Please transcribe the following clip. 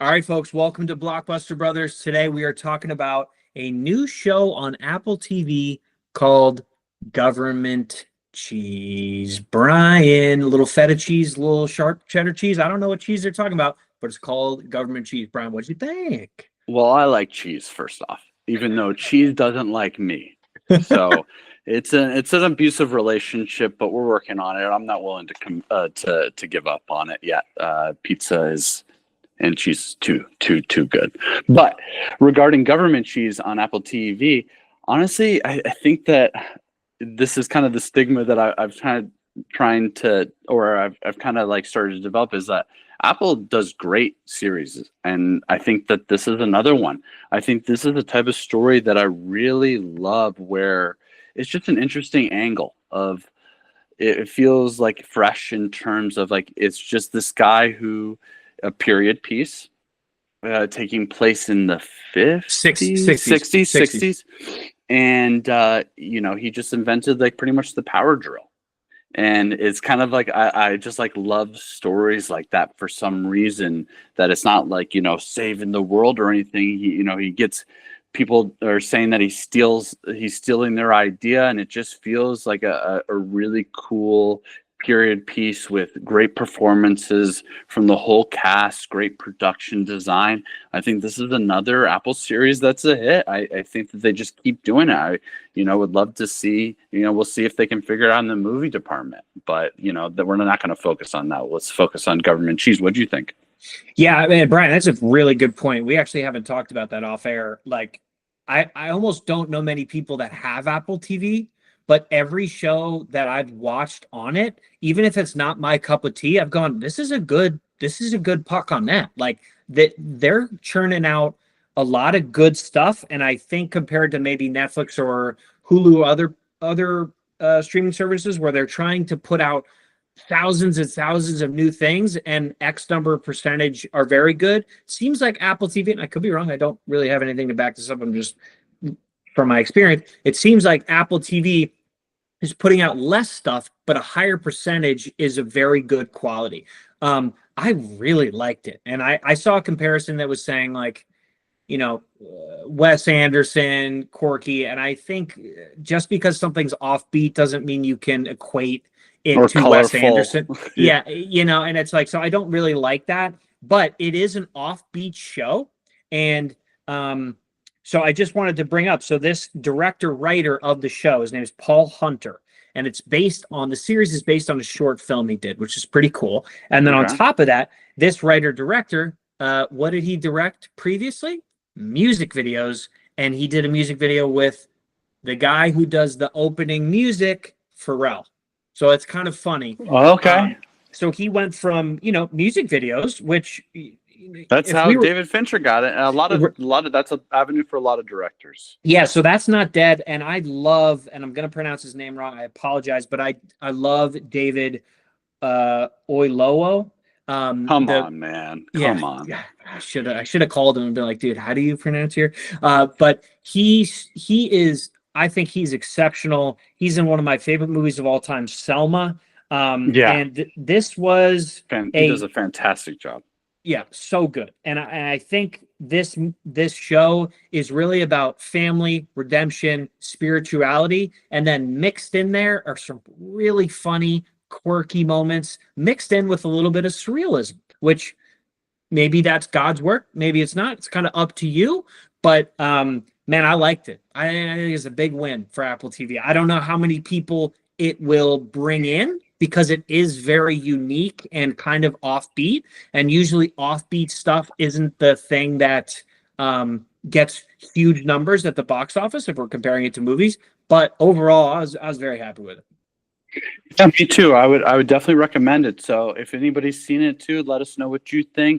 All right, folks, welcome to Blockbuster Brothers. Today we are talking about a new show on Apple TV called Government Cheese. Brian, a little feta cheese, a little sharp cheddar cheese. I don't know what cheese they're talking about, but it's called Government Cheese. Brian, what'd you think? Well, I like cheese, first off, even though cheese doesn't like me. So it's an abusive relationship, but we're working on it. I'm not willing to give up on it yet. Pizza is and cheese too good. But regarding government cheese on Apple TV, honestly, I think that this is kind of the stigma that I've kind of I've kind of like started to develop, is that Apple does great series, and I think that this is another one. I think this is the type of story that I really love, where it's just an interesting angle of it feels like fresh in terms of like it's just this guy who a period piece taking place in the 60s, and he just invented like pretty much the power drill. And it's kind of like I just like love stories like that for some reason, that it's not like, saving the world or anything. He gets, people are saying that he's stealing their idea, and it just feels like a really cool period piece with great performances from the whole cast, great production design. I think this is another Apple series that's a hit. I think that they just keep doing it. I would love to see, we'll see if they can figure it out in the movie department, but that we're not going to focus on that. Let's focus on Government Cheese. What do you think? Yeah, man, Brian, that's a really good point. We actually haven't talked about that off air. Like, I almost don't know many people that have Apple TV, but every show that I've watched on it, even if it's not my cup of tea, I've gone, this is a good puck on that. Like, they're churning out a lot of good stuff. And I think compared to maybe Netflix or Hulu, other streaming services where they're trying to put out thousands and thousands of new things and X number of percentage are very good. Seems like Apple TV, and I could be wrong, I don't really have anything to back this up, I'm just from my experience, it seems like Apple TV is putting out less stuff, but a higher percentage is a very good quality. I really liked it. And I saw a comparison that was saying like, Wes Anderson, Corky, and I think just because something's offbeat doesn't mean you can equate it or to colorful. Wes Anderson. Yeah, and it's like, so I don't really like that, but it is an offbeat show. And so I just wanted to bring up, so this director-writer of the show, his name is Paul Hunter, and the series is based on a short film he did, which is pretty cool. And then on top of that, this writer-director, what did he direct previously? Music videos. And he did a music video with the guy who does the opening music, Pharrell. So it's kind of funny. Okay. So he went from, music videos, which... That's how David Fincher got it. And a lot of that's an avenue for a lot of directors. Yeah, so that's not dead. And I love, and I'm going to pronounce his name wrong, I apologize, but I love David Oyelowo. Come on, man. Come on. Yeah, I should have called him and been like, dude, how do you pronounce here? But he is, I think he's exceptional. He's in one of my favorite movies of all time, Selma. And this was he does a fantastic job. Yeah, so good. And I think this show is really about family, redemption, spirituality, and then mixed in there are some really funny, quirky moments, mixed in with a little bit of surrealism, which maybe that's God's work, maybe it's not. It's kind of up to you. But man, I liked it. I think it's a big win for Apple TV. I don't know how many people it will bring in, because it is very unique and kind of offbeat. And usually offbeat stuff isn't the thing that gets huge numbers at the box office if we're comparing it to movies. But overall, I was very happy with it. Yeah, me too. I would definitely recommend it. So if anybody's seen it too, let us know what you think.